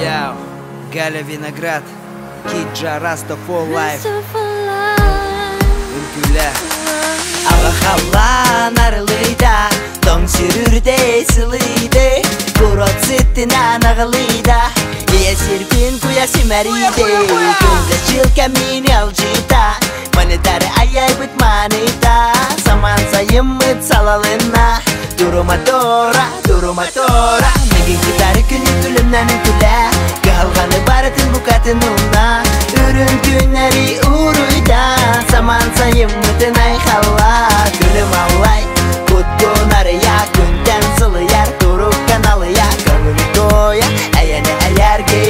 Яу, Галя, Vinograd, Kidja, Rasta for life. YNKYYLEE. Ала хала нарылыйда, тоң сүрүрдей сылыйды, курот сыттына нағылыйда, ия серпин куя симариде, күнді жылка мини алжита, манитары аяй бүт манита, саман сайым мыт салалына, дурума тора, мегин китары күні күлімнәнің күлә, қалғаны барытын бұқатын ұна, үрін күнәрі ұруйда, саман сайым мытын айқала, күлім алай, құттын арыя, күнден сылыяр, тұруп каналыя, көңілі тоя, әйәні әйәрге.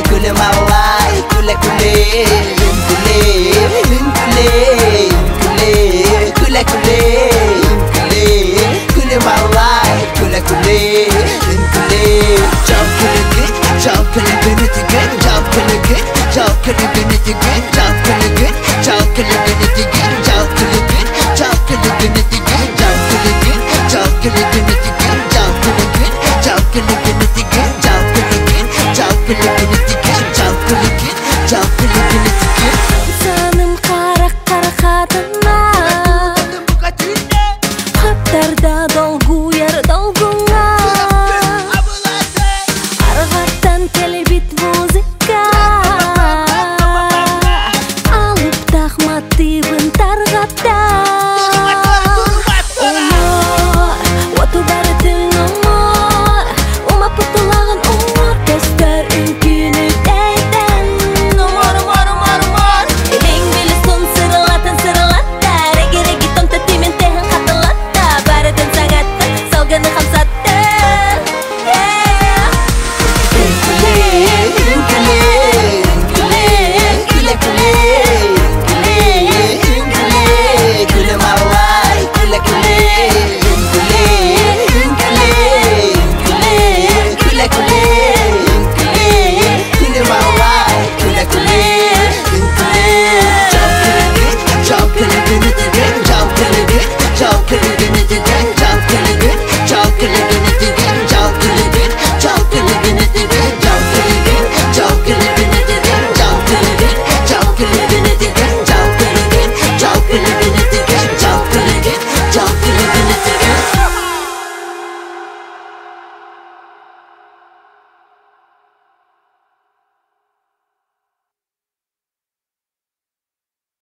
Күлім алай, күлі